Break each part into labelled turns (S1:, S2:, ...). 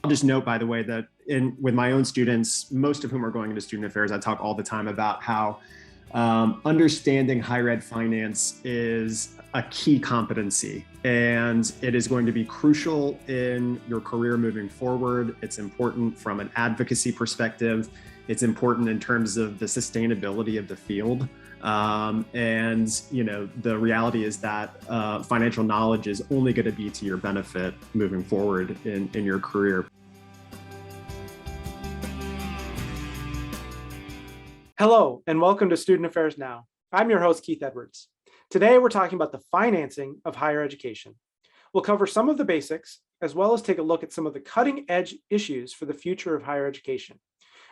S1: I'll just note, by the way, that with my own students, most of whom are going into student affairs, I talk all the time about how understanding higher ed finance is a key competency, and it is going to be crucial in your career moving forward. It's important from an advocacy perspective. It's important in terms of the sustainability of the field. And the reality is that financial knowledge is only going to be to your benefit moving forward in your career.
S2: Hello, and welcome to Student Affairs Now. I'm your host, Keith Edwards. Today, we're talking about the financing of higher education. We'll cover some of the basics, as well as take a look at some of the cutting-edge issues for the future of higher education.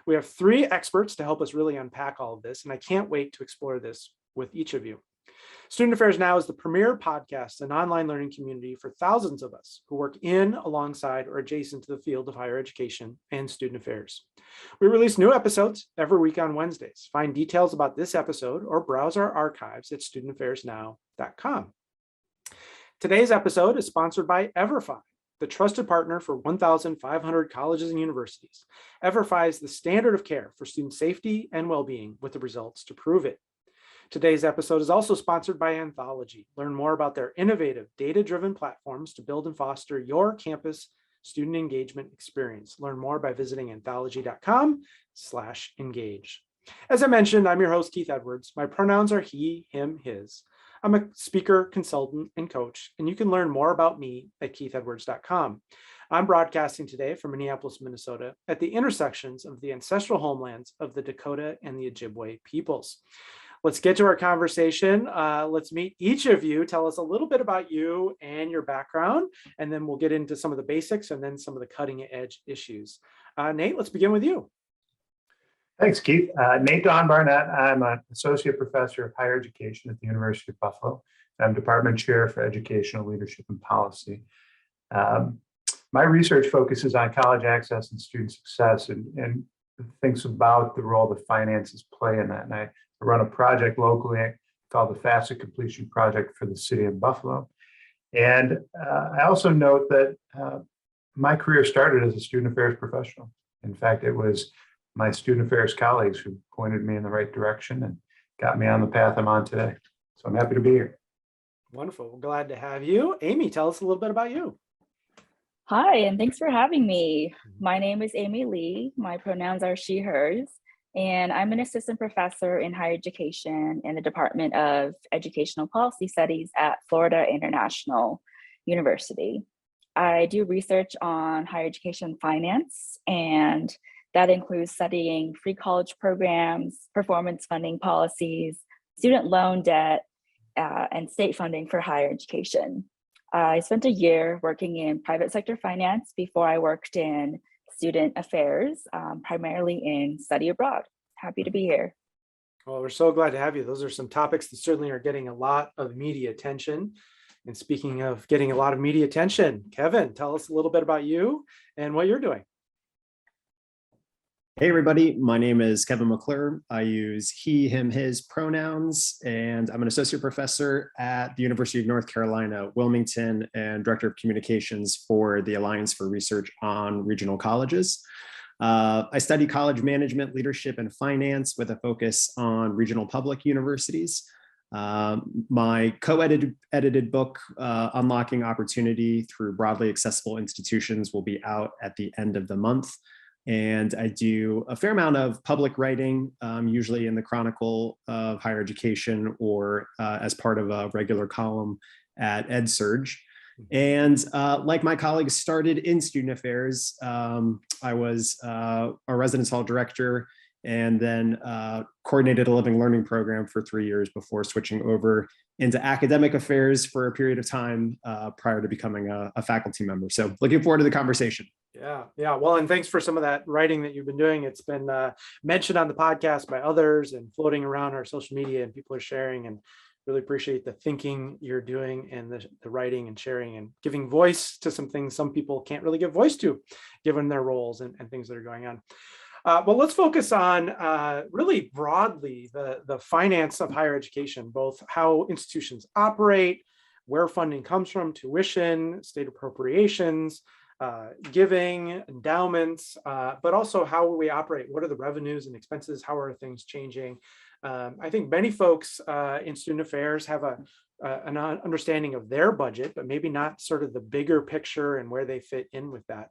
S2: We have three experts to help us really unpack all of this, and I can't wait to explore this with each of you. Student Affairs Now is the premier podcast and online learning community for thousands of us who work in, alongside, or adjacent to the field of higher education and student affairs. We release new episodes every week on Wednesdays. Find details about this episode or browse our archives at studentaffairsnow.com. Today's episode is sponsored by EverFi, the trusted partner for 1,500 colleges and universities. EverFi is the standard of care for student safety and well-being, with the results to prove it. Today's episode is also sponsored by Anthology. Learn more about their innovative, data-driven platforms to build and foster your campus student engagement experience. Learn more by visiting anthology.com/engage. As I mentioned, I'm your host, Keith Edwards. My pronouns are he, him, his. I'm a speaker, consultant, and coach, and you can learn more about me at keithedwards.com. I'm broadcasting today from Minneapolis, Minnesota, at the intersections of the ancestral homelands of the Dakota and the Ojibwe peoples. Let's get to our conversation. Let's meet each of you. Tell us a little bit about you and your background, and then we'll get into some of the basics and then some of the cutting edge issues. Nate, let's begin with you.
S3: Thanks, Keith. Nate Daun-Barnett. I'm an associate professor of higher education at the University of Buffalo. I'm department chair for educational leadership and policy. My research focuses on college access and student success and thinks about the role that finances play in that. And I run a project locally called the FAFSA Completion Project for the city of Buffalo. And I also note that my career started as a student affairs professional. In fact, it was my student affairs colleagues who pointed me in the right direction and got me on the path I'm on today. So I'm happy to be here.
S2: Wonderful. We're glad to have you. Amy, tell us a little bit about you.
S4: Hi, and thanks for having me. My name is Amy Lee. My pronouns are she, hers, and I'm an assistant professor in higher education in the Department of Educational Policy Studies at Florida International University. I do research on higher education finance, and that includes studying free college programs, performance funding policies, student loan debt, and state funding for higher education. I spent a year working in private sector finance before I worked in student affairs, primarily in study abroad. Happy to be here.
S2: Well, we're so glad to have you. Those are some topics that certainly are getting a lot of media attention. And speaking of getting a lot of media attention, Kevin, tell us a little bit about you and what you're doing.
S1: Hey, everybody. My name is Kevin McClure. I use he, him, his pronouns, and I'm an associate professor at the University of North Carolina, Wilmington, and director of communications for the Alliance for Research on Regional Colleges. I study college management, leadership, and finance with a focus on regional public universities. My co-edited book, Unlocking Opportunity Through Broadly Accessible Institutions, will be out at the end of the month. And I do a fair amount of public writing, usually in the Chronicle of Higher Education or as part of a regular column at EdSurge. And like my colleagues started in student affairs, I was a residence hall director and then coordinated a living learning program for 3 years before switching over into academic affairs for a period of time prior to becoming a faculty member. So looking forward to the conversation.
S2: Yeah. Well, and thanks for some of that writing that you've been doing. It's been mentioned on the podcast by others and floating around our social media, and people are sharing, and really appreciate the thinking you're doing and the writing and sharing and giving voice to some things some people can't really give voice to, given their roles and things that are going on. Well, let's focus on really broadly the finance of higher education, both how institutions operate, where funding comes from, tuition, state appropriations, giving, endowments, but also how we operate. What are the revenues and expenses? How are things changing? I think many folks in student affairs have an understanding of their budget, but maybe not sort of the bigger picture and where they fit in with that.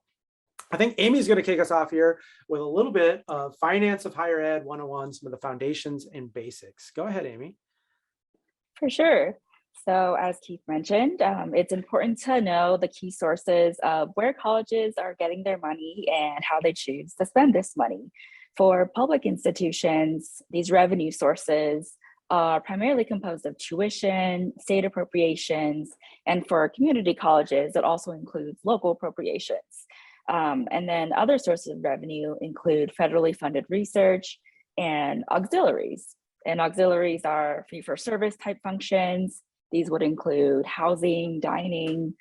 S2: I think Amy's going to kick us off here with a little bit of Finance of Higher Ed 101, some of the foundations and basics. Go ahead, Amy.
S4: For sure. So as Keith mentioned, it's important to know the key sources of where colleges are getting their money and how they choose to spend this money. For public institutions, these revenue sources are primarily composed of tuition, state appropriations, and for community colleges, it also includes local appropriations. And then other sources of revenue include federally funded research and auxiliaries. And auxiliaries are fee-for-service type functions. These would include housing, dining,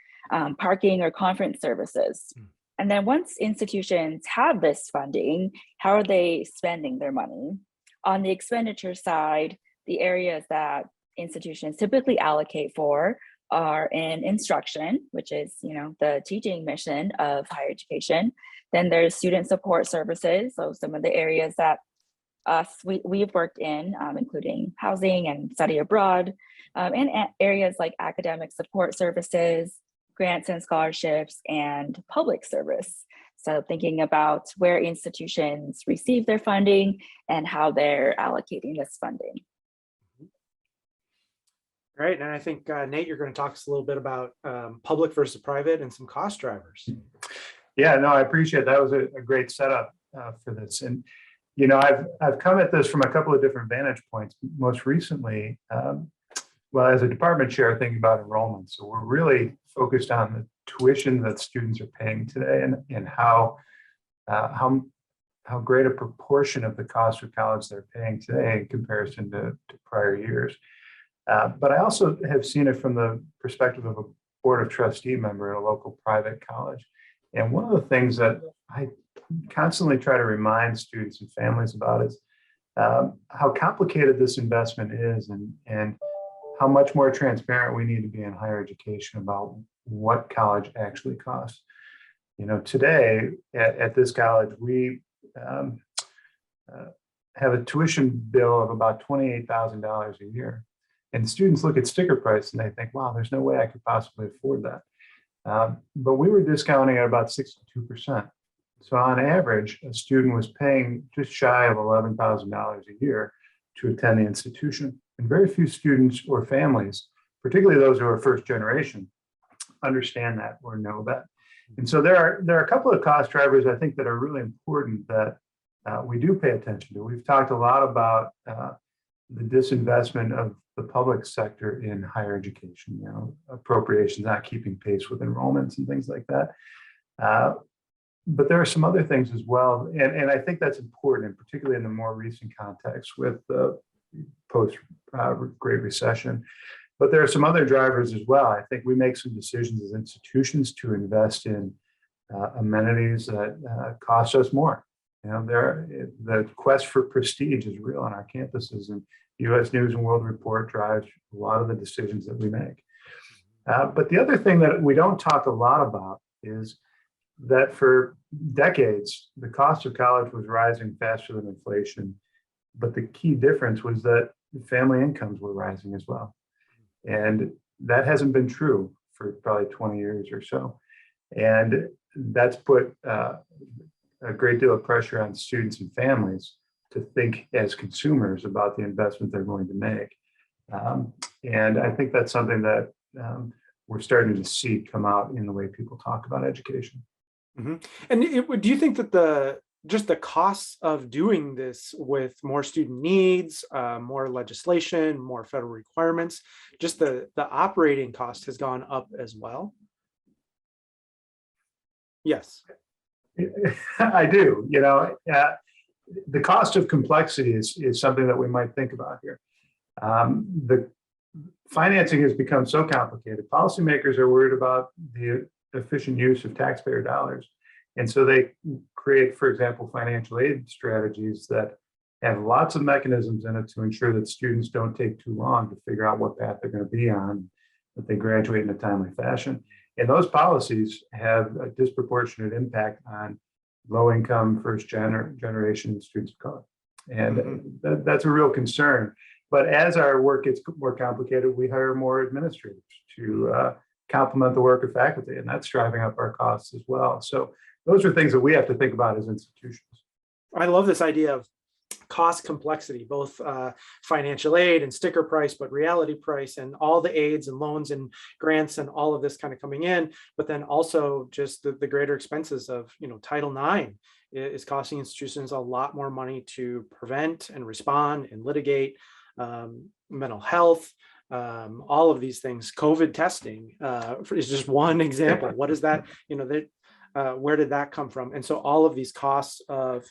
S4: parking, or conference services. And then once institutions have this funding, how are they spending their money? On the expenditure side, the areas that institutions typically allocate for are in instruction, which is, the teaching mission of higher education. Then there's student support services. So some of the areas that we've worked in, including housing and study abroad, and areas like academic support services, grants and scholarships, and public service. So thinking about where institutions receive their funding and how they're allocating this funding.
S2: Right, and I think, Nate, you're going to talk to us a little bit about public versus private and some cost drivers.
S3: Yeah, no, I appreciate that. Was a great setup for this. And, I've come at this from a couple of different vantage points. Most recently, as a department chair, thinking about enrollment. So we're really focused on the tuition that students are paying today and how great a proportion of the cost of college they're paying today in comparison to prior years. But I also have seen it from the perspective of a board of trustee member at a local private college. And one of the things that I constantly try to remind students and families about is how complicated this investment is and how much more transparent we need to be in higher education about what college actually costs. Today at this college, we have a tuition bill of about $28,000 a year. And students look at sticker price and they think, wow, there's no way I could possibly afford that. But we were discounting at about 62%. So on average, a student was paying just shy of $11,000 a year to attend the institution. And very few students or families, particularly those who are first generation, understand that or know that. And so there are a couple of cost drivers I think that are really important that we do pay attention to. We've talked a lot about the disinvestment of the public sector in higher education, appropriations not keeping pace with enrollments and things like that. But there are some other things as well. And I think that's important, and particularly in the more recent context with the post-Great Recession. But there are some other drivers as well. I think we make some decisions as institutions to invest in amenities that cost us more. The quest for prestige is real on our campuses, and U.S. News and World Report drives a lot of the decisions that we make. But the other thing that we don't talk a lot about is that for decades, the cost of college was rising faster than inflation. But the key difference was that family incomes were rising as well. And that hasn't been true for probably 20 years or so. And that's put a great deal of pressure on students and families to think as consumers about the investment they're going to make. And I think that's something that we're starting to see come out in the way people talk about education.
S2: Mm-hmm. And do you think that just the costs of doing this with more student needs, more legislation, more federal requirements, just the operating cost has gone up as well? Yes.
S3: I do. The cost of complexity is something that we might think about here. The financing has become so complicated. Policymakers are worried about the efficient use of taxpayer dollars. And so they create, for example, financial aid strategies that have lots of mechanisms in it to ensure that students don't take too long to figure out what path they're going to be on, that they graduate in a timely fashion. And those policies have a disproportionate impact on low-income first-generation students of color. And that's a real concern. But as our work gets more complicated, we hire more administrators to complement the work of faculty, and that's driving up our costs as well. So those are things that we have to think about as institutions.
S2: I love this idea of cost complexity, both financial aid and sticker price, but reality price and all the aids and loans and grants and all of this kind of coming in, but then also just the greater expenses of, Title IX is costing institutions a lot more money to prevent and respond and litigate mental health, all of these things. COVID testing is just one example. What is that? Where did that come from? And so all of these costs of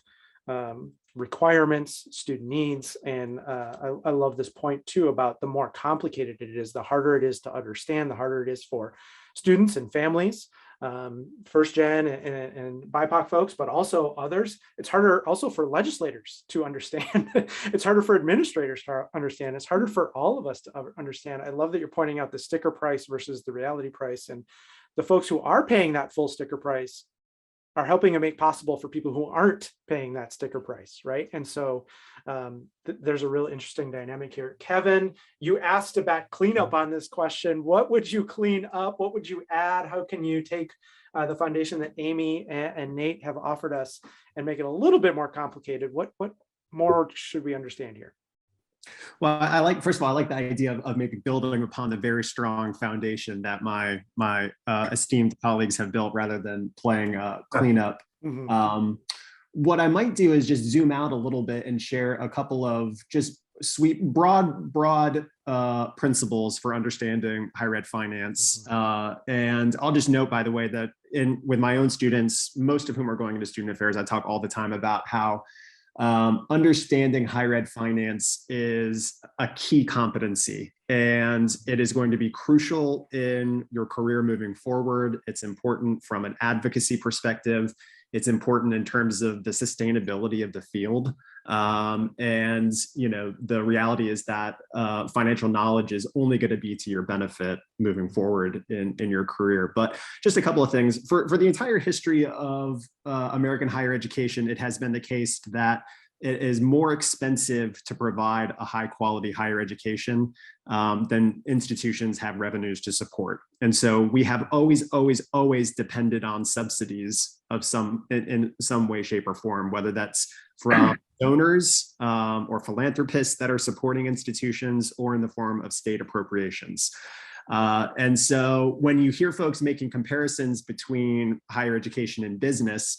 S2: requirements, student needs, and I love this point too about the more complicated it is, the harder it is to understand, the harder it is for students and families, first gen and BIPOC folks, but also others. It's harder also for legislators to understand. It's harder for administrators to understand. It's harder for all of us to understand. I love that you're pointing out the sticker price versus the reality price, and the folks who are paying that full sticker price are helping to make possible for people who aren't paying that sticker price, right? And so there's a real interesting dynamic here. Kevin, you asked about cleanup on this question. What would you clean up? What would you add? How can you take the foundation that Amy and Nate have offered us and make it a little bit more complicated? What more should we understand here?
S1: Well, first of all, I like the idea of maybe building upon the very strong foundation that my esteemed colleagues have built rather than playing cleanup. What I might do is just zoom out a little bit and share a couple of just broad principles for understanding higher ed finance. And I'll just note, by the way, that with my own students, most of whom are going into student affairs, I talk all the time about how understanding higher ed finance is a key competency, and it is going to be crucial in your career moving forward. It's important from an advocacy perspective. It's important in terms of the sustainability of the field. And the reality is that financial knowledge is only going to be to your benefit moving forward in your career. But just a couple of things. For the entire history of American higher education, it has been the case that it is more expensive to provide a high quality higher education than institutions have revenues to support. And so we have always depended on subsidies of in some way, shape, or form, whether that's from donors or philanthropists that are supporting institutions, or in the form of state appropriations. And so when you hear folks making comparisons between higher education and business,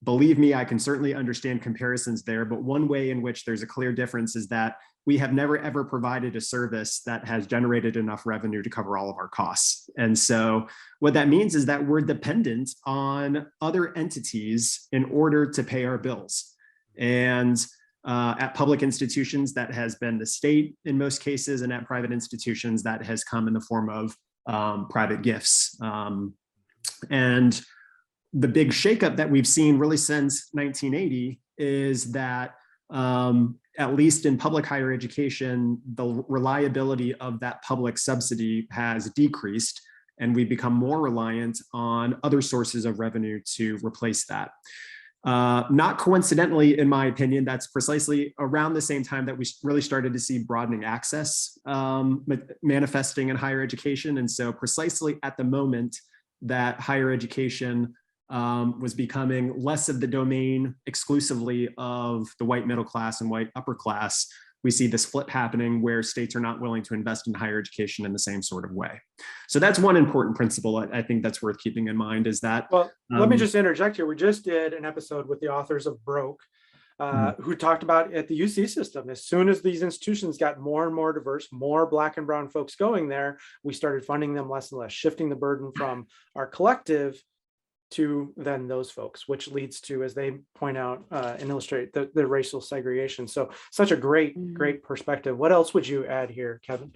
S1: believe me, I can certainly understand comparisons there, but one way in which there's a clear difference is that we have never ever provided a service that has generated enough revenue to cover all of our costs. And so what that means is that we're dependent on other entities in order to pay our bills. And at public institutions, that has been the state in most cases, and at private institutions, that has come in the form of private gifts. And the big shakeup that we've seen really since 1980 is that at least in public higher education, the reliability of that public subsidy has decreased, and we've become more reliant on other sources of revenue to replace that. Not coincidentally, in my opinion, that's precisely around the same time that we really started to see broadening access manifesting in higher education. And so precisely at the moment that higher education was becoming less of the domain exclusively of the white middle class and white upper class, we see this flip happening where states are not willing to invest in higher education in the same sort of way. So that's one important principle I think that's worth keeping in mind, is that—
S2: Well, let me just interject here. We just did an episode with the authors of Broke, who talked about at the UC system, as soon as these institutions got more and more diverse, more Black and brown folks going there, we started funding them less and less, shifting the burden from our collective to then those folks, which leads to, as they point out and illustrate, the racial segregation. So such a great perspective. What else would you add here, Kevin?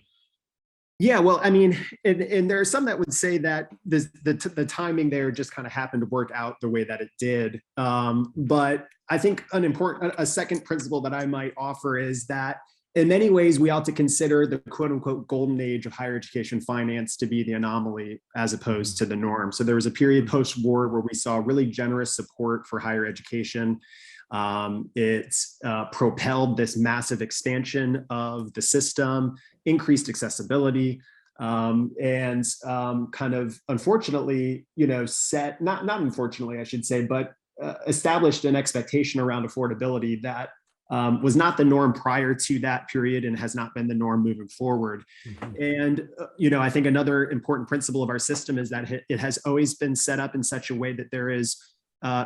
S1: Yeah, well, I mean, and there are some that would say that the timing there just kind of happened to work out the way that it did. But I think a second principle that I might offer is that in many ways, we ought to consider the quote unquote golden age of higher education finance to be the anomaly as opposed to the norm. So there was a period post-war where we saw really generous support for higher education. It's propelled this massive expansion of the system, increased accessibility, and kind of unfortunately, set, not unfortunately, I should say, but established an expectation around affordability that was not the norm prior to that period and has not been the norm moving forward. And, I think another important principle of our system is that it has always been set up in such a way that there is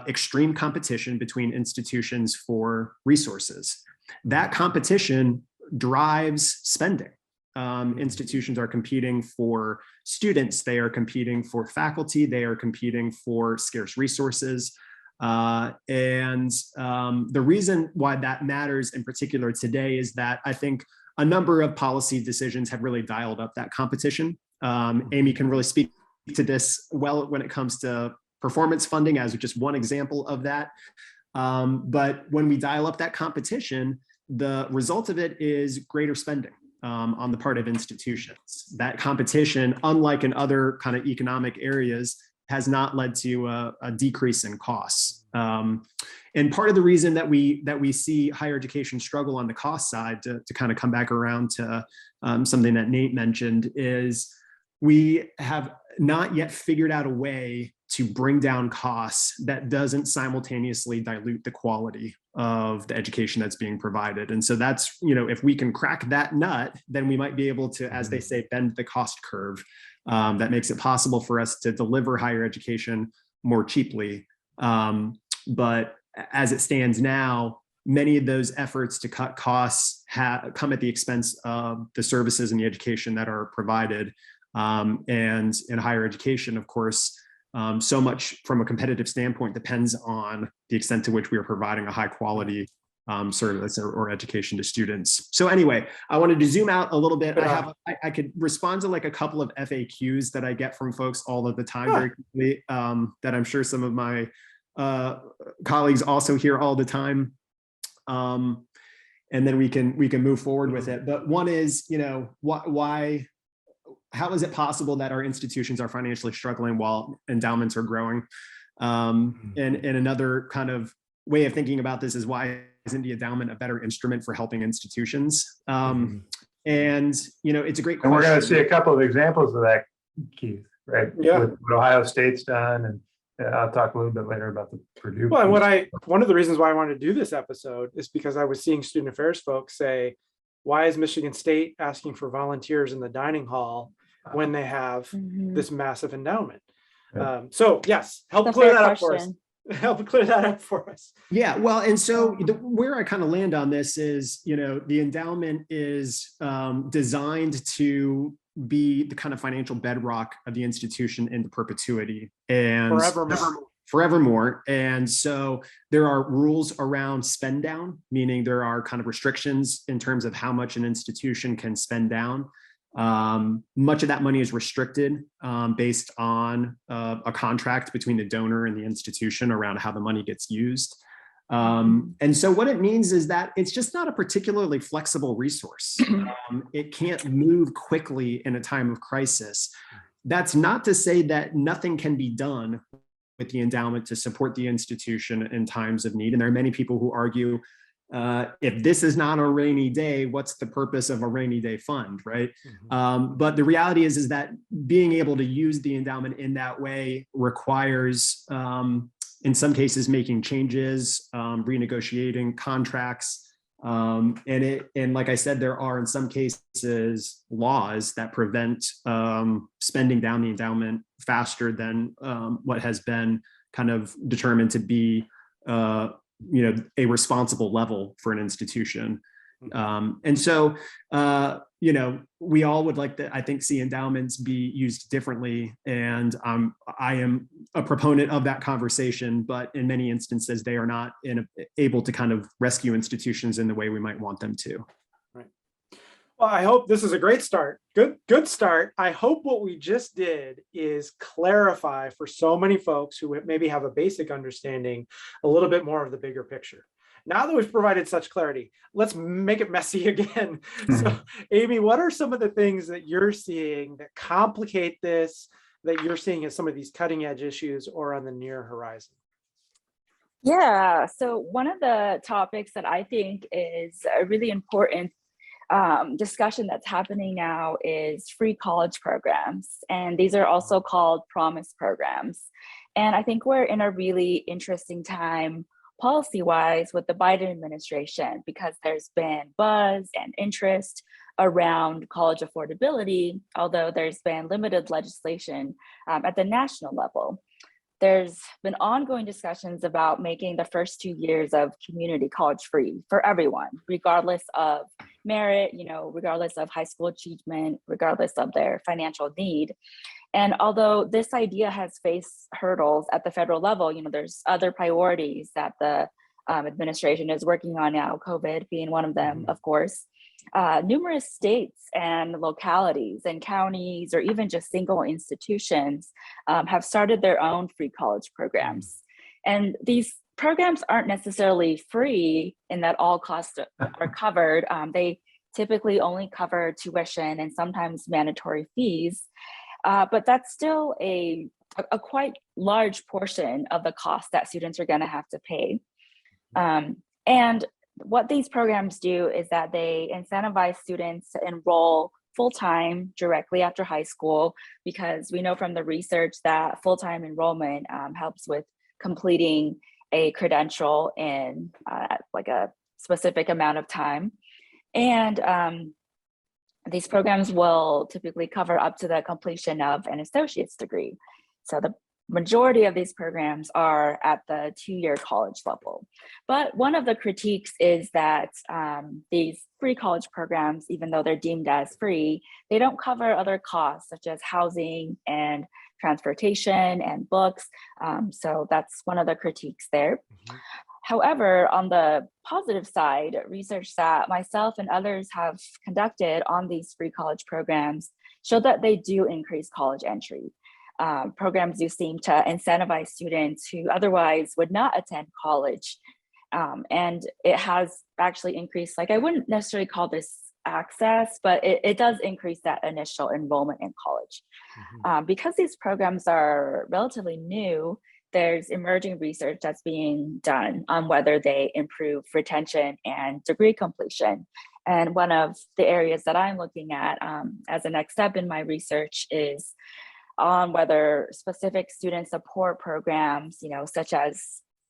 S1: extreme competition between institutions for resources. That competition drives spending. Institutions are competing for students, they are competing for faculty, they are competing for scarce resources. And the reason why that matters in particular today is that I think a number of policy decisions have really dialed up that competition. Amy can really speak to this well when it comes to performance funding as just one example of that. But when we dial up that competition, the result of it is greater spending on the part of institutions. That competition, unlike in other kind of economic areas, has not led to a decrease in costs. And part of the reason that we see higher education struggle on the cost side, to kind of come back around to something that Nate mentioned, is we have not yet figured out a way to bring down costs that doesn't simultaneously dilute the quality of the education that's being provided. And so that's, if we can crack that nut, then we might be able to, as they say, bend the cost curve. That makes it possible for us to deliver higher education more cheaply. But as it stands now, many of those efforts to cut costs come at the expense of the services and the education that are provided. And in higher education, of course, so much from a competitive standpoint depends on the extent to which we are providing a high quality service or education to students. So anyway, I wanted to zoom out a little bit. I could respond to like a couple of FAQs that I get from folks all of the time very quickly, that I'm sure some of my colleagues also hear all the time. And then we can move forward with it. But one is, how is it possible that our institutions are financially struggling while endowments are growing? And another kind of way of thinking about this is, why isn't the endowment a better instrument for helping institutions? And, it's a great question.
S3: And we're going to see a couple of examples of that, Keith, right?
S2: Yeah.
S3: With what Ohio State's done. And I'll talk a little bit later about the Purdue.
S2: Well, and one of the reasons why I wanted to do this episode is because I was seeing student affairs folks say, why is Michigan State asking for volunteers in the dining hall when they have this massive endowment? So yes, help clear that up for us. Help clear that up for us.
S1: Yeah, well, and so where I kind of land on this is, the endowment is designed to be the kind of financial bedrock of the institution into perpetuity and forevermore. And so there are rules around spend down, meaning there are kind of restrictions in terms of how much an institution can spend down. Much of that money is restricted based on a contract between the donor and the institution around how the money gets used. And so what it means is that it's just not a particularly flexible resource. It can't move quickly in a time of crisis. That's not to say that nothing can be done with the endowment to support the institution in times of need. And there are many people who argue, if this is not a rainy day, what's the purpose of a rainy day fund, right? But the reality is that being able to use the endowment in that way requires, in some cases, making changes, renegotiating contracts. And like I said, there are in some cases laws that prevent spending down the endowment faster than what has been kind of determined to be a responsible level for an institution. And so, we all would like to, I think, see endowments be used differently. And I am a proponent of that conversation, but in many instances, they are not able to kind of rescue institutions in the way we might want them to.
S2: Right. Well, I hope this is a great start. Good start. I hope what we just did is clarify for so many folks who maybe have a basic understanding a little bit more of the bigger picture. Now that we've provided such clarity, let's make it messy again. So, Amy, what are some of the things that you're seeing that complicate this, that you're seeing as some of these cutting edge issues or on the near horizon?
S4: Yeah, so one of the topics that I think is a really important discussion that's happening now is free college programs. And these are also called promise programs. And I think we're in a really interesting time policy-wise with the Biden administration, because there's been buzz and interest around college affordability, although there's been limited legislation at the national level. There's been ongoing discussions about making the first 2 years of community college free for everyone, regardless of merit, regardless of high school achievement, regardless of their financial need. And although this idea has faced hurdles at the federal level, there's other priorities that the administration is working on now, COVID being one of them, of course. Numerous states and localities and counties, or even just single institutions, have started their own free college programs. And these programs aren't necessarily free in that all costs are covered. They typically only cover tuition and sometimes mandatory fees, but that's still a quite large portion of the cost that students are going to have to pay. And what these programs do is that they incentivize students to enroll full-time directly after high school, because we know from the research that full-time enrollment helps with completing a credential in like a specific amount of time. And these programs will typically cover up to the completion of an associate's degree. So the majority of these programs are at the 2-year college level. But one of the critiques is that these free college programs, even though they're deemed as free, they don't cover other costs such as housing and transportation and books. So that's one of the critiques there. However, on the positive side, research that myself and others have conducted on these free college programs show that they do increase college entry. Programs do seem to incentivize students who otherwise would not attend college. And it has actually increased, I wouldn't necessarily call this access, but it does increase that initial enrollment in college. Because these programs are relatively new, there's emerging research that's being done on whether they improve retention and degree completion. And one of the areas that I'm looking at as a next step in my research is on whether specific student support programs, such as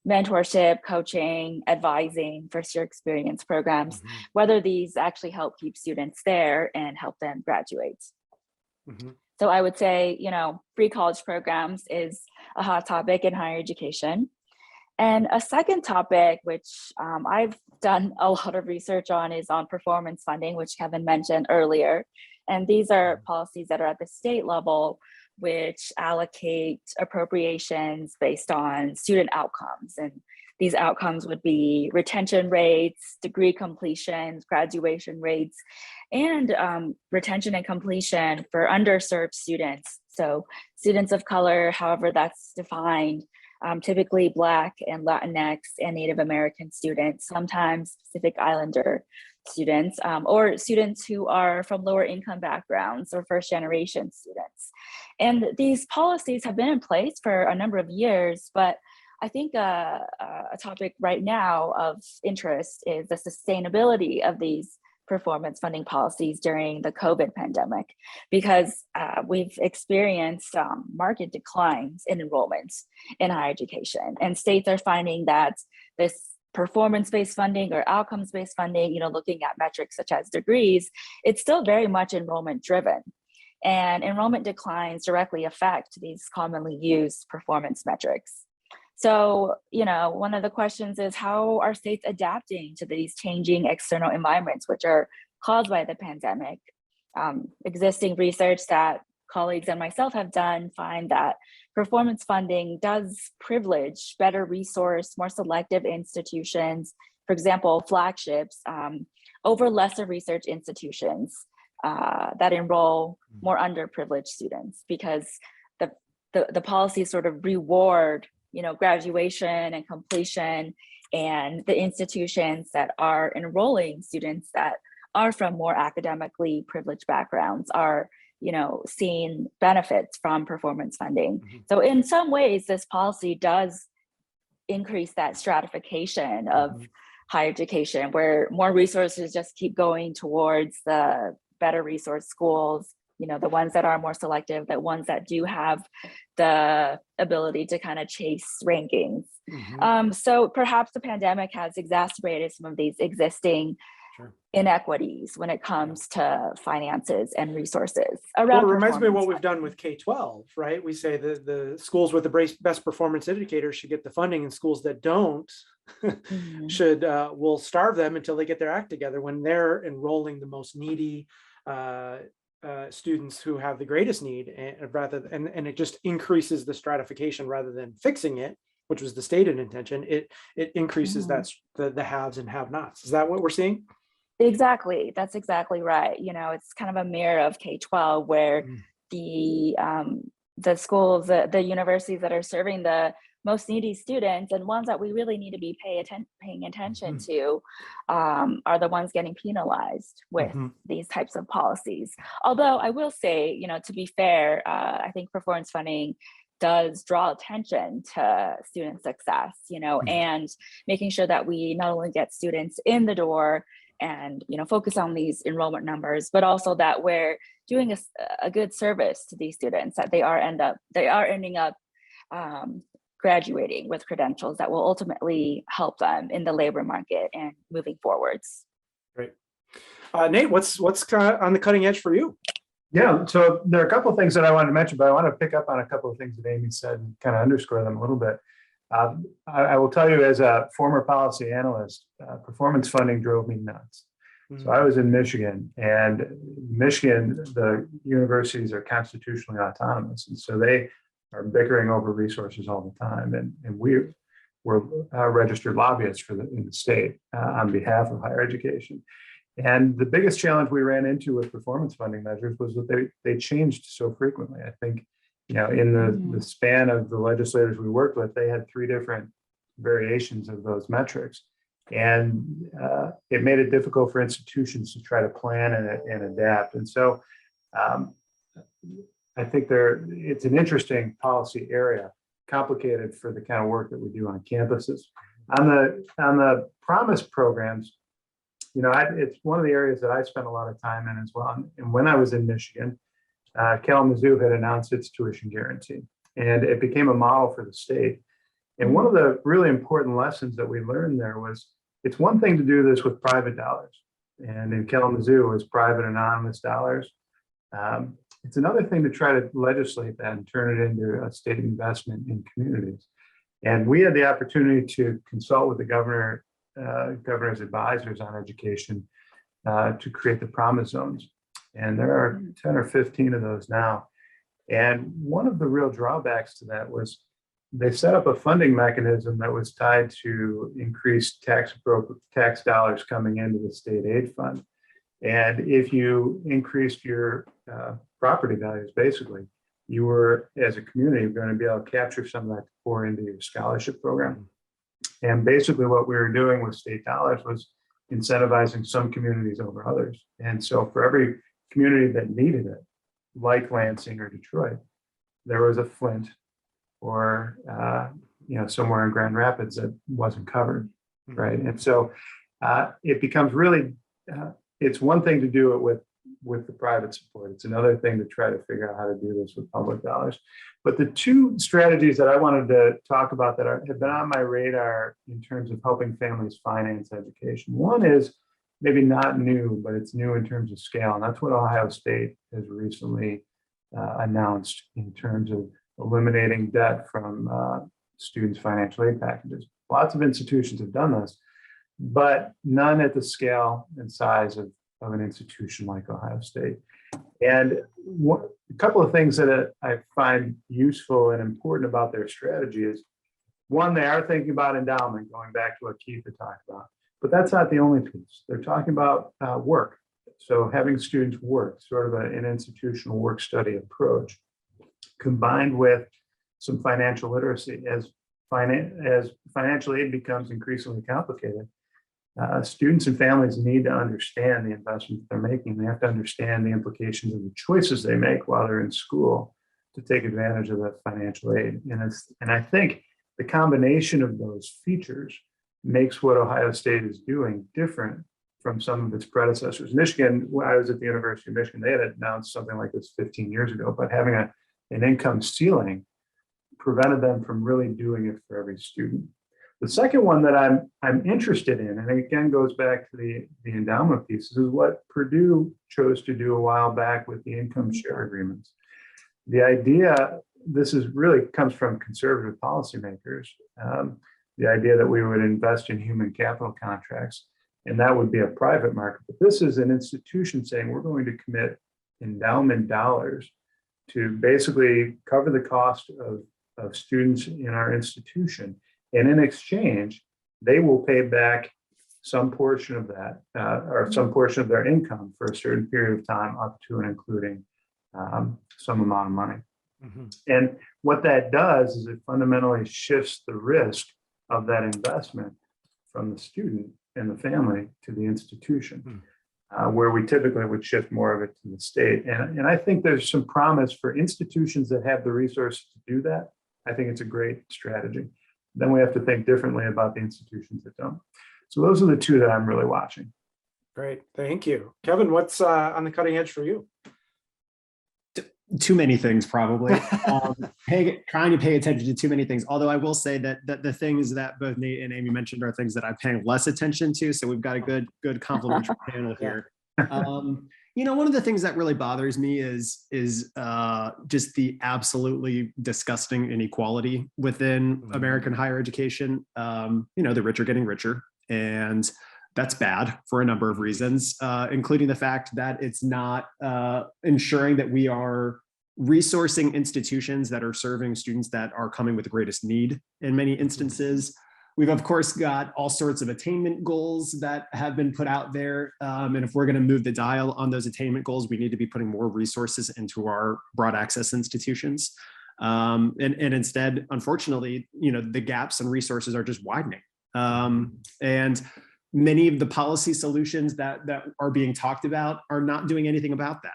S4: mentorship, coaching, advising, first-year experience programs, whether these actually help keep students there and help them graduate. So I would say, free college programs is a hot topic in higher education. And a second topic, which I've done a lot of research on, is on performance funding, which Kevin mentioned earlier. And these are policies that are at the state level, which allocate appropriations based on student outcomes. And these outcomes would be retention rates, degree completions, graduation rates, and retention and completion for underserved students. So students of color, however that's defined, typically Black and Latinx and Native American students, sometimes Pacific Islander students, or students who are from lower income backgrounds or first generation students. And these policies have been in place for a number of years, but I think a topic right now of interest is the sustainability of these performance funding policies during the COVID pandemic, because we've experienced market declines in enrollments in higher education. And states are finding that this performance-based funding or outcomes-based funding, looking at metrics such as degrees, it's still very much enrollment-driven. And enrollment declines directly affect these commonly used performance metrics. So, one of the questions is, how are states adapting to these changing external environments, which are caused by the pandemic? Existing research that colleagues and myself have done find that performance funding does privilege better resourced, more selective institutions, for example, flagships, over lesser research institutions that enroll more underprivileged students, because the policies sort of reward graduation and completion and the institutions that are enrolling students that are from more academically privileged backgrounds are, seeing benefits from performance funding. So in some ways, this policy does increase that stratification of higher education, where more resources just keep going towards the better resource schools, the ones that are more selective, the ones that do have the ability to kind of chase rankings. So perhaps the pandemic has exacerbated some of these existing inequities when it comes to finances and resources around.
S2: Well, it reminds me of what we've done with K-12, right? We say that the schools with the best performance indicators should get the funding, and schools that don't will starve them until they get their act together when they're enrolling the most needy students who have the greatest need, and it just increases the stratification rather than fixing it, which was the stated intention. It increases the haves and have-nots. Is that what we're seeing?
S4: Exactly. That's exactly right. It's kind of a mirror of K-12 where the schools, the universities that are serving the most needy students and ones that we really need to be paying attention to are the ones getting penalized with these types of policies. Although I will say, to be fair, I think performance funding does draw attention to student success, and making sure that we not only get students in the door and focus on these enrollment numbers, but also that we're doing a good service to these students, that they are ending up graduating with credentials that will ultimately help them in the labor market and moving forwards.
S2: Great. Nate, what's on the cutting edge for you?
S3: Yeah, so there are a couple of things that I wanted to mention, but I want to pick up on a couple of things that Amy said and kind of underscore them a little bit. I will tell you, as a former policy analyst, performance funding drove me nuts. So I was in Michigan, and the universities are constitutionally autonomous, and so they are bickering over resources all the time. And we were registered lobbyists in the state on behalf of higher education. And the biggest challenge we ran into with performance funding measures was that they changed so frequently. I think, in the span of the legislators we worked with, they had 3 different variations of those metrics. And it made it difficult for institutions to try to plan and adapt. And so I think it's an interesting policy area, complicated for the kind of work that we do on campuses. On the Promise programs, it's one of the areas that I spent a lot of time in as well. And when I was in Michigan, Kalamazoo had announced its tuition guarantee, and it became a model for the state. And one of the really important lessons that we learned there was, it's one thing to do this with private dollars, and in Kalamazoo it was private anonymous dollars. It's another thing to try to legislate that and turn it into a state investment in communities. And we had the opportunity to consult with the governor's advisors on education to create the Promise zones. And there are 10 or 15 of those now. And one of the real drawbacks to that was they set up a funding mechanism that was tied to increased tax dollars coming into the state aid fund. And if you increased your property values, basically, you were, as a community, going to be able to capture some of that to pour into your scholarship program. And basically what we were doing with state dollars was incentivizing some communities over others. And so for every community that needed it, like Lansing or Detroit, there was a Flint or somewhere in Grand Rapids that wasn't covered, right? And so it becomes really, it's one thing to do it with the private support. It's another thing to try to figure out how to do this with public dollars. But the 2 strategies that I wanted to talk about that have been on my radar in terms of helping families finance education. One is maybe not new, but it's new in terms of scale. And that's what Ohio State has recently announced in terms of eliminating debt from students' financial aid packages. Lots of institutions have done this, but none at the scale and size of an institution like Ohio State. And a couple of things that I find useful and important about their strategy is, one, they are thinking about endowment, going back to what Keith had talked about. But that's not the only piece. They're talking about work. So having students work, sort of an institutional work study approach, combined with some financial literacy. As as financial aid becomes increasingly complicated, students and families need to understand the investment they're making. They have to understand the implications of the choices they make while they're in school to take advantage of that financial aid. And I think the combination of those features makes what Ohio State is doing different from some of its predecessors. Michigan, when I was at the University of Michigan, they had announced something like this 15 years ago, but having an income ceiling prevented them from really doing it for every student. The second one that I'm interested in, and again goes back to the endowment pieces, is what Purdue chose to do a while back with the income share agreements. The idea, this is really comes from conservative policymakers, the idea that we would invest in human capital contracts, and that would be a private market. But this is an institution saying we're going to commit endowment dollars to basically cover the cost of students in our institution. And in exchange, they will pay back some portion of that or some portion of their income for a certain period of time, up to and including some amount of money. Mm-hmm. And what that does is it fundamentally shifts the risk of that investment from the student and the family to the institution, where we typically would shift more of it to the state. And I think there's some promise for institutions that have the resources to do that. I think it's a great strategy. Then we have to think differently about the institutions that don't. So those are the two that I'm really watching.
S2: Great, thank you. Kevin, what's on the cutting edge for you?
S1: Too many things, probably. Trying to pay attention to too many things. Although I will say that the things that both Nate and Amy mentioned are things that I'm paying less attention to. So we've got a good complementary panel here. One of the things that really bothers me is just the absolutely disgusting inequality within American higher education. The rich are getting richer, and that's bad for a number of reasons, including the fact that it's not ensuring that we are resourcing institutions that are serving students that are coming with the greatest need in many instances. We've, of course, got all sorts of attainment goals that have been put out there. And if we're going to move the dial on those attainment goals, we need to be putting more resources into our broad access institutions. And instead, unfortunately, the gaps and resources are just widening. And many of the policy solutions that are being talked about are not doing anything about that.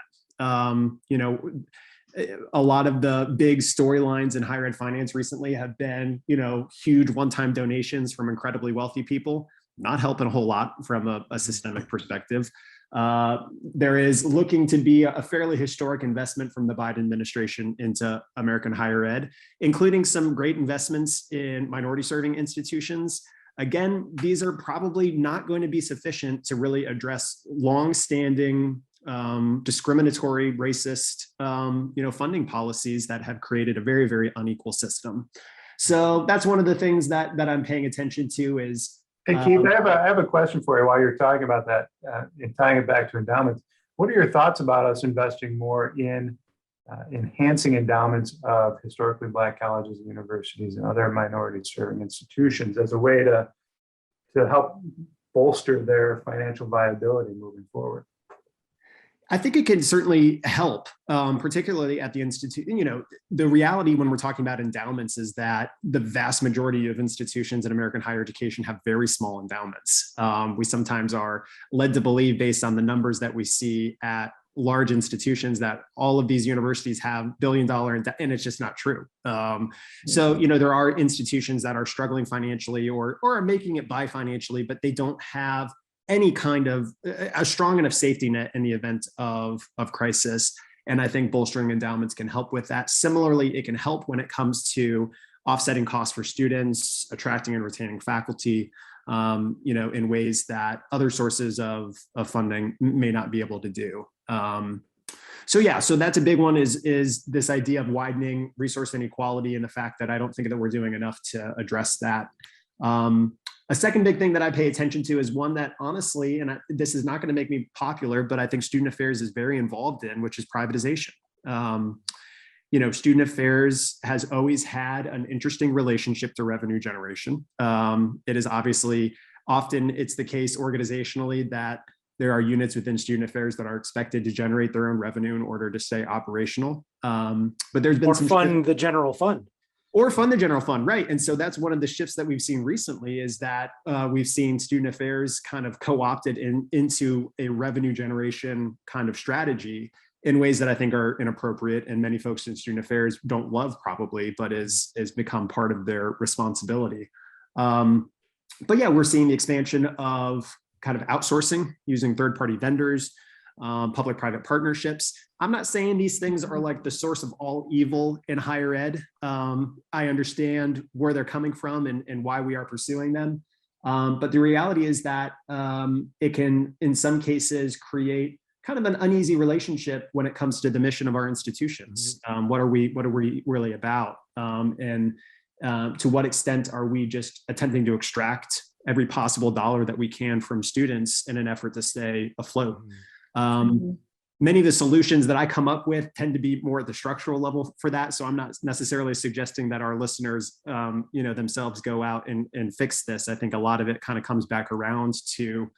S1: A lot of the big storylines in higher ed finance recently have been, huge one-time donations from incredibly wealthy people, not helping a whole lot from a systemic perspective. There is looking to be a fairly historic investment from the Biden administration into American higher ed, including some great investments in minority serving institutions. Again, these are probably not going to be sufficient to really address long-standing discriminatory, racist, funding policies that have created a very, very unequal system. So that's one of the things that I'm paying attention to is.
S3: Hey, Keith, I have a question for you while you're talking about that and tying it back to endowments. What are your thoughts about us investing more in enhancing endowments of historically Black colleges and universities and other minority serving institutions as a way to help bolster their financial viability moving forward?
S1: I think it can certainly help, particularly at the institute. The reality when we're talking about endowments is that the vast majority of institutions in American higher education have very small endowments. We sometimes are led to believe, based on the numbers that we see at large institutions, that all of these universities have billion-dollar, and it's just not true. So there are institutions that are struggling financially or are making it by financially, but they don't have any kind of a strong enough safety net in the event of crisis. And I think bolstering endowments can help with that. Similarly, it can help when it comes to offsetting costs for students, attracting and retaining faculty, in ways that other sources of funding may not be able to do. So that's a big one is this idea of widening resource inequality and the fact that I don't think that we're doing enough to address that. A second big thing that I pay attention to is one that honestly, and this is not going to make me popular, but I think student affairs is very involved in, which is privatization. Student affairs has always had an interesting relationship to revenue generation. It is obviously often it's the case organizationally that there are units within student affairs that are expected to generate their own revenue in order to stay operational. But there's been
S2: or fund the general fund.
S1: Or fund the general fund, right? And so that's one of the shifts that we've seen recently is that we've seen student affairs kind of co-opted into a revenue generation kind of strategy in ways that I think are inappropriate, and many folks in student affairs don't love probably, but is become part of their responsibility. But yeah, we're seeing the expansion of kind of outsourcing using third-party vendors, public-private partnerships. I'm not saying these things are like the source of all evil in higher ed. I understand where they're coming from and why we are pursuing them. But the reality is that it can, in some cases, create kind of an uneasy relationship when it comes to the mission of our institutions. What are we really about? And to what extent are we just attempting to extract every possible dollar that we can from students in an effort to stay afloat? Many of the solutions that I come up with tend to be more at the structural level for that. So I'm not necessarily suggesting that our listeners, themselves go out and fix this. I think a lot of it kind of comes back around to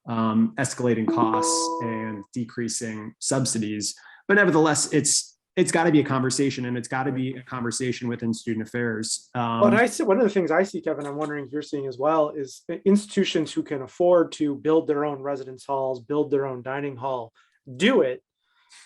S1: escalating costs and decreasing subsidies. But nevertheless, it's got to be a conversation, and it's got to be a conversation within student affairs.
S2: But I see one of the things I see, Kevin, I'm wondering if you're seeing as well, is institutions who can afford to build their own residence halls, build their own dining hall, do it.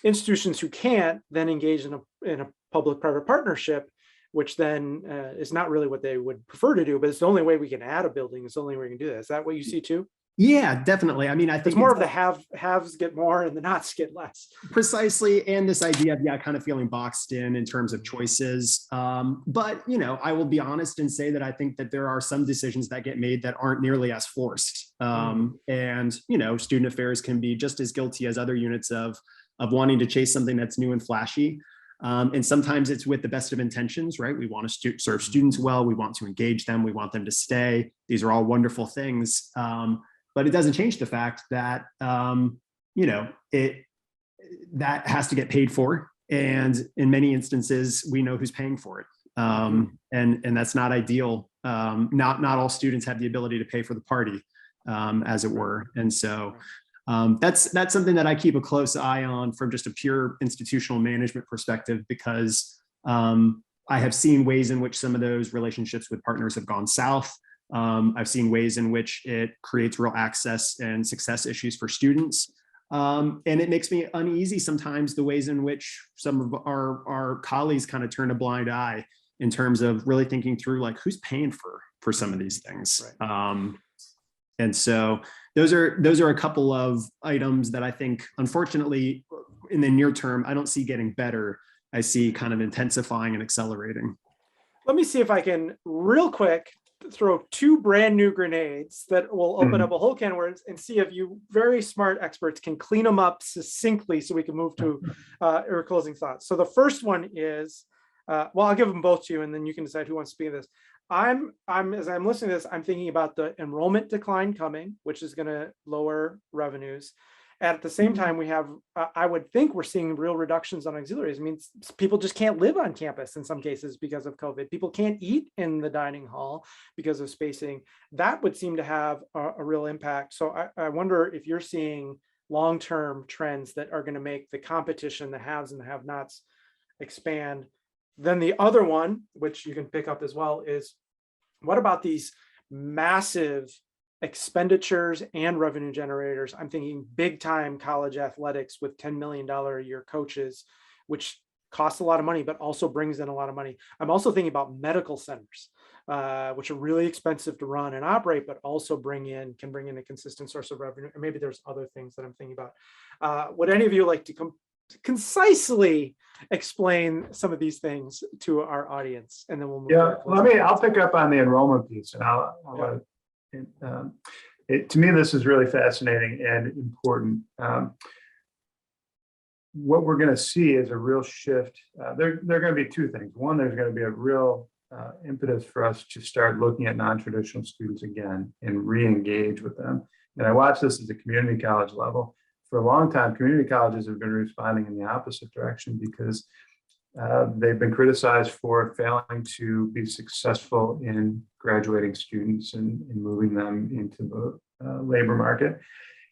S2: Institutions who can't then engage in a public-private partnership, which then is not really what they would prefer to do, but it's the only way we can add a building. It's the only way we can do that. Is that what you see too?
S1: Yeah, definitely. I mean, I think
S2: it's more of the haves get more and the nots get less.
S1: Precisely. And this idea of, kind of feeling boxed in terms of choices. But, I will be honest and say that I think that there are some decisions that get made that aren't nearly as forced. And, student affairs can be just as guilty as other units of wanting to chase something that's new and flashy. And sometimes it's with the best of intentions, right? We want to serve students well. We want to engage them. We want them to stay. These are all wonderful things. But it doesn't change the fact that, that has to get paid for. And in many instances, we know who's paying for it. And that's not ideal. Not all students have the ability to pay for the party, as it were. And so that's something that I keep a close eye on from just a pure institutional management perspective, because I have seen ways in which some of those relationships with partners have gone south. I've seen ways in which it creates real access and success issues for students. And it makes me uneasy sometimes the ways in which some of our colleagues kind of turn a blind eye in terms of really thinking through like who's paying for some of these things. Right. And so those are a couple of items that I think, unfortunately, in the near term, I don't see getting better. I see kind of intensifying and accelerating.
S2: Let me see if I can real quick throw two brand new grenades that will open up a whole can of worms and see if you very smart experts can clean them up succinctly so we can move to our closing thoughts. So the first one is, I'll give them both to you and then you can decide who wants to speak of this. As I'm listening to this, I'm thinking about the enrollment decline coming, which is going to lower revenues. At the same time, we have, I would think we're seeing real reductions on auxiliaries. I mean, people just can't live on campus in some cases because of COVID. People can't eat in the dining hall because of spacing. That would seem to have a real impact. So I wonder if you're seeing long-term trends that are going to make the competition, the haves and the have-nots, expand. Then the other one, which you can pick up as well, is what about these massive expenditures and revenue generators? I'm thinking big time college athletics with $10 million a year coaches, which costs a lot of money, but also brings in a lot of money. I'm also thinking about medical centers, which are really expensive to run and operate, but also can bring in a consistent source of revenue. And maybe there's other things that I'm thinking about. Would any of you like to concisely explain some of these things to our audience? And then we'll move.
S3: I'll pick up on the enrollment piece, and to me, this is really fascinating and important. What we're going to see is a real shift. There are going to be two things. One, there's going to be a real impetus for us to start looking at non-traditional students again and re-engage with them. And I watch this at the community college level. For a long time, community colleges have been responding in the opposite direction because they've been criticized for failing to be successful in graduating students and moving them into the labor market.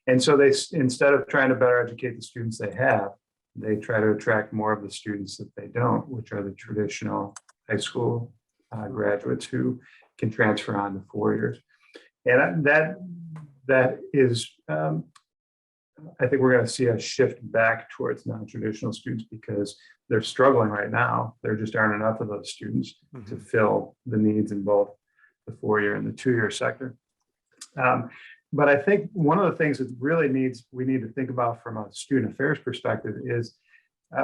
S3: And so they, instead of trying to better educate the students they have, they try to attract more of the students that they don't, which are the traditional high school graduates who can transfer on to 4 years. And that is, I think we're going to see a shift back towards non-traditional students because they're struggling right now. There just aren't enough of those students to fill the needs in both the 4-year and the 2-year sector. But I think one of the things that really we need to think about from a student affairs perspective is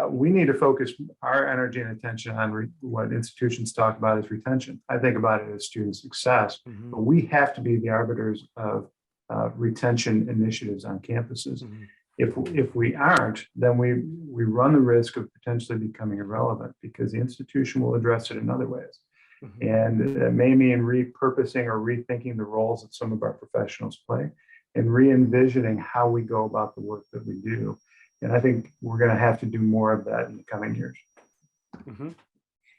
S3: we need to focus our energy and attention on what institutions talk about as retention. I think about it as student success, but we have to be the arbiters of retention initiatives on campuses. If we aren't, then we run the risk of potentially becoming irrelevant because the institution will address it in other ways. And it may mean repurposing or rethinking the roles that some of our professionals play and re-envisioning how we go about the work that we do. And I think we're going to have to do more of that in the coming years.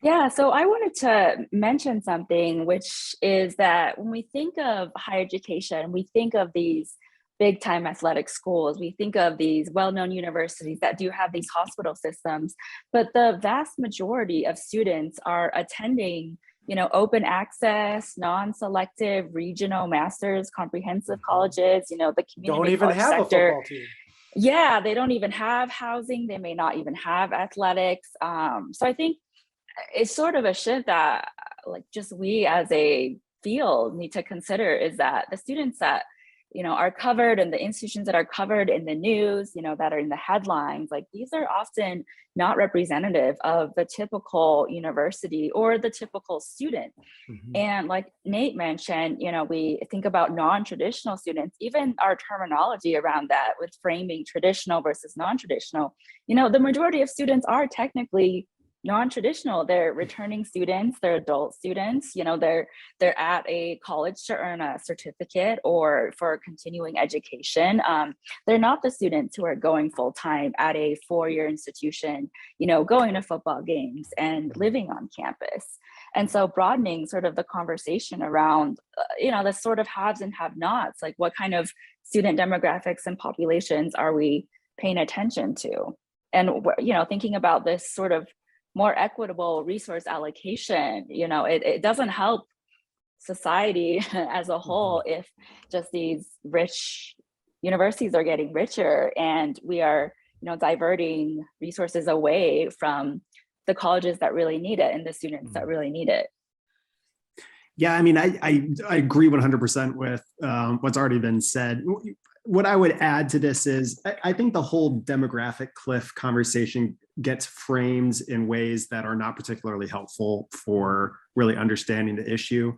S4: Yeah, so I wanted to mention something, which is that when we think of higher education, we think of these big time athletic schools, we think of these well-known universities that do have these hospital systems, but the vast majority of students are attending open access, non-selective, regional masters, comprehensive colleges, the community
S2: don't even
S4: college
S2: have
S4: sector.
S2: A football team.
S4: Yeah, they don't even have housing. They may not even have athletics. So I think it's sort of a shift that just we as a field need to consider is that the students that are covered and the institutions that are covered in the news, that are in the headlines, these are often not representative of the typical university or the typical student. And like Nate mentioned, we think about non-traditional students, even our terminology around that with framing traditional versus non-traditional, the majority of students are technically non-traditional. They're returning students, they're adult students, they're at a college to earn a certificate or for continuing education. They're not the students who are going full-time at a 4-year institution, going to football games and living on campus. And so broadening sort of the conversation around, the sort of haves and have-nots, like what kind of student demographics and populations are we paying attention to? And, thinking about this sort of more equitable resource allocation, it doesn't help society as a whole if just these rich universities are getting richer and we are, diverting resources away from the colleges that really need it and the students that really need it.
S1: Yeah, I mean, I agree 100% with what's already been said. What I would add to this is I think the whole demographic cliff conversation gets framed in ways that are not particularly helpful for really understanding the issue.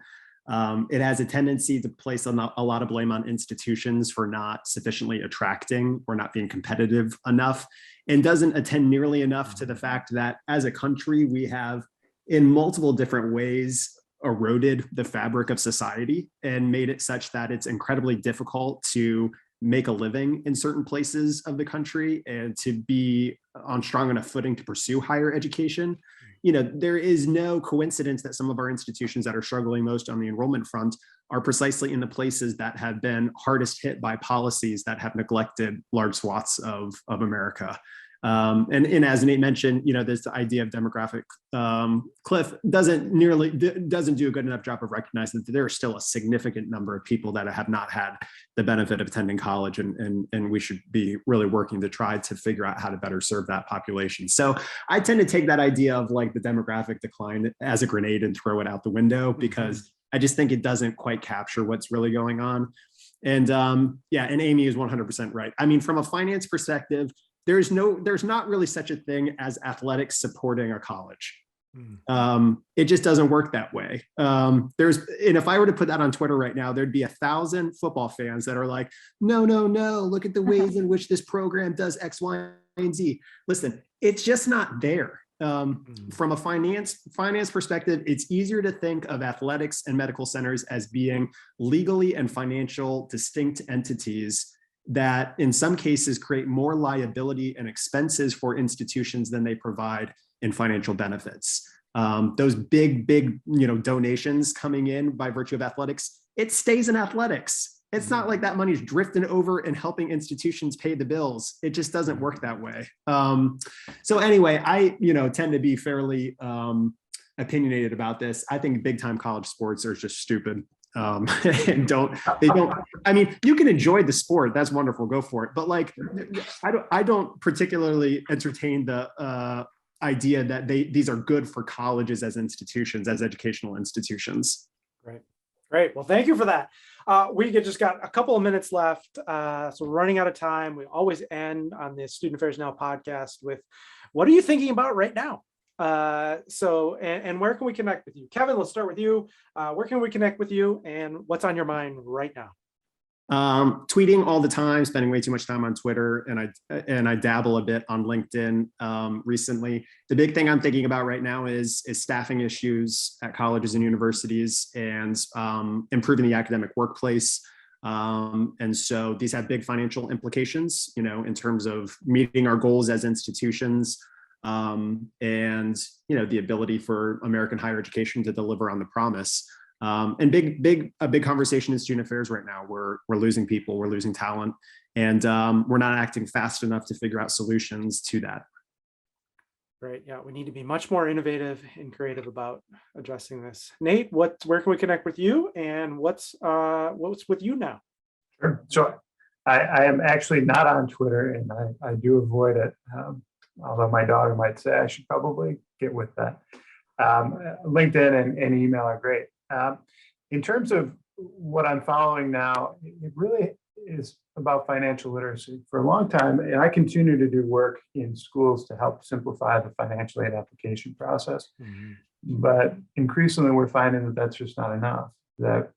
S1: It has a tendency to place a lot of blame on institutions for not sufficiently attracting or not being competitive enough, and doesn't attend nearly enough to the fact that as a country, we have in multiple different ways eroded the fabric of society and made it such that it's incredibly difficult to make a living in certain places of the country and to be on strong enough footing to pursue higher education. There is no coincidence that some of our institutions that are struggling most on the enrollment front are precisely in the places that have been hardest hit by policies that have neglected large swaths of America. And as Nate mentioned, this idea of demographic cliff doesn't do a good enough job of recognizing that there are still a significant number of people that have not had the benefit of attending college, and we should be really working to try to figure out how to better serve that population. So I tend to take that idea of the demographic decline as a grenade and throw it out the window because I just think it doesn't quite capture what's really going on. And and Amy is 100% right. I mean, from a finance perspective, there's not really such a thing as athletics supporting a college. It just doesn't work that way. And if I were to put that on Twitter right now, there'd be 1,000 football fans that are like, no, look at the ways in which this program does X, Y, and Z. Listen, it's just not there. From a finance perspective, it's easier to think of athletics and medical centers as being legally and financial distinct entities that in some cases create more liability and expenses for institutions than they provide in financial benefits. Those big, donations coming in by virtue of athletics, it stays in athletics. It's not like that money's drifting over and helping institutions pay the bills. It just doesn't work that way. So anyway, I tend to be fairly opinionated about this. I think big time college sports are just stupid. And they don't, I mean, you can enjoy the sport. That's wonderful. Go for it. But like, I don't particularly entertain the idea that these are good for colleges as institutions, as educational institutions.
S2: Right. Great. Well, thank you for that. We just got a couple of minutes left. So we're running out of time. We always end on the Student Affairs Now podcast with, what are you thinking about right now? And where can we connect with you? Kevin, let's start with you. Where can we connect with you, and what's on your mind right now?
S1: Tweeting all the time, spending way too much time on Twitter, and I dabble a bit on LinkedIn recently. The big thing I'm thinking about right now is staffing issues at colleges and universities, and improving the academic workplace. And so these have big financial implications, in terms of meeting our goals as institutions, and the ability for American higher education to deliver on the promise. And a big conversation in student affairs right now. We're losing people, we're losing talent, and we're not acting fast enough to figure out solutions to that.
S2: Great. Yeah, we need to be much more innovative and creative about addressing this. Nate, where can we connect with you, and what's with you now?
S3: Sure. So I am actually not on Twitter, and I do avoid it. Although my daughter might say I should probably get with that. LinkedIn and email are great. In terms of what I'm following now, it really is about financial literacy. For a long time, and I continue to do work in schools to help simplify the financial aid application process. Mm-hmm. But increasingly, we're finding that that's just not enough. That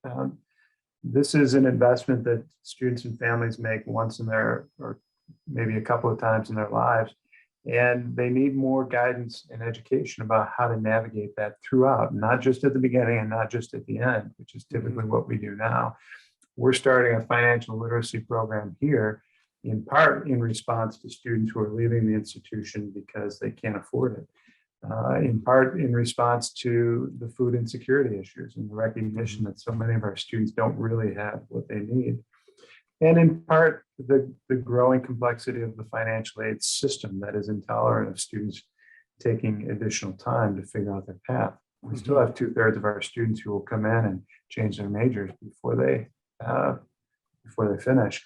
S3: this is an investment that students and families make once in their, or maybe a couple of times in their lives. And they need more guidance and education about how to navigate that throughout, not just at the beginning and not just at the end, which is typically what we do now. We're starting a financial literacy program here, in part in response to students who are leaving the institution because they can't afford it, in part in response to the food insecurity issues and the recognition that so many of our students don't really have what they need. And in part, the growing complexity of the financial aid system that is intolerant of students taking additional time to figure out their path. We still have 2/3 of our students who will come in and change their majors before they finish.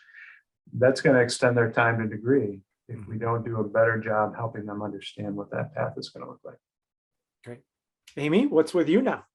S3: That's going to extend their time to degree if we don't do a better job helping them understand what that path is going to look like.
S2: Great. Amy, what's with you now?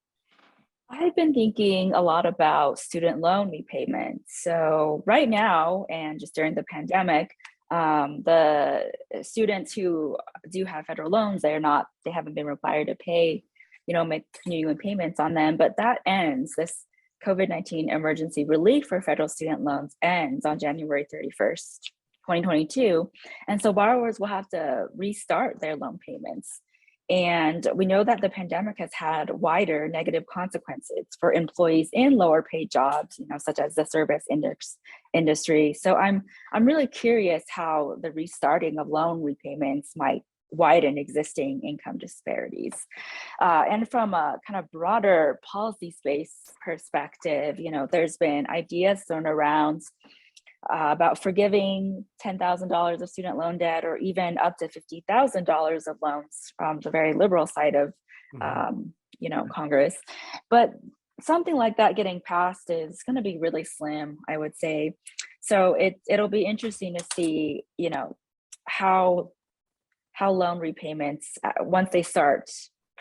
S4: I've been thinking a lot about student loan repayment. So right now, and just during the pandemic, the students who do have federal loans, they haven't been required to pay, make continuing payments on them. But that ends, this COVID-19 emergency relief for federal student loans ends on January 31st, 2022. And so borrowers will have to restart their loan payments. And we know that the pandemic has had wider negative consequences for employees in lower paid jobs, such as the service industry. So I'm really curious how the restarting of loan repayments might widen existing income disparities. And from a kind of broader policy space perspective, there's been ideas thrown around about forgiving $10,000 of student loan debt, or even up to $50,000 of loans from the very liberal side of, Congress. But something like that getting passed is going to be really slim, I would say. So it'll be interesting to see, how loan repayments, once they start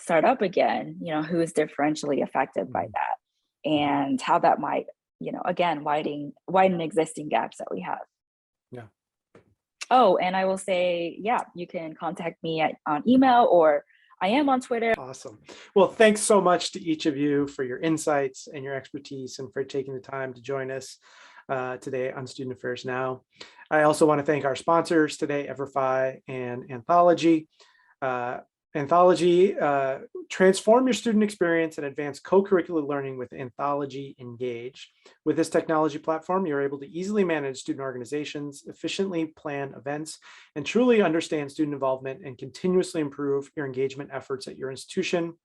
S4: up again, who is differentially affected by that, and how that might, again, widen existing gaps that we have.
S2: Yeah.
S4: Oh, and I will say, you can contact me on email, or I am on Twitter.
S2: Awesome. Well, thanks so much to each of you for your insights and your expertise, and for taking the time to join us today on Student Affairs Now. I also want to thank our sponsors today, EverFi and Anthology. Anthology, transform your student experience and advance co-curricular learning with Anthology Engage. With this technology platform, you're able to easily manage student organizations, efficiently plan events, and truly understand student involvement, and continuously improve your engagement efforts at your institution.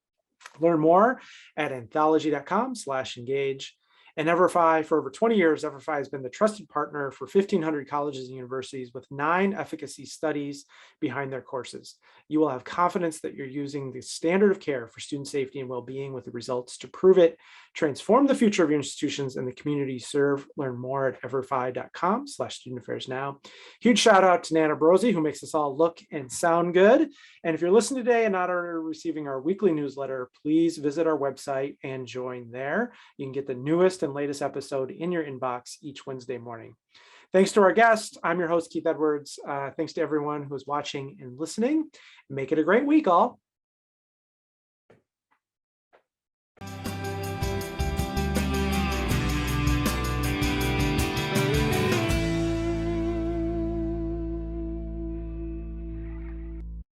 S2: Learn more at anthology.com/engage. And EverFi, for over 20 years, EverFi has been the trusted partner for 1,500 colleges and universities with 9 efficacy studies behind their courses. You will have confidence that you're using the standard of care for student safety and well-being with the results to prove it. Transform the future of your institutions and the community you serve. Learn more at everfi.com/studentaffairsnow. Huge shout out to Nana Brosi, who makes us all look and sound good. And if you're listening today and not already receiving our weekly newsletter, please visit our website and join there. You can get the newest and latest episode in your inbox each Wednesday morning. Thanks to our guest. I'm your host, Keith Edwards. Thanks to everyone who is watching and listening. Make it a great week, all.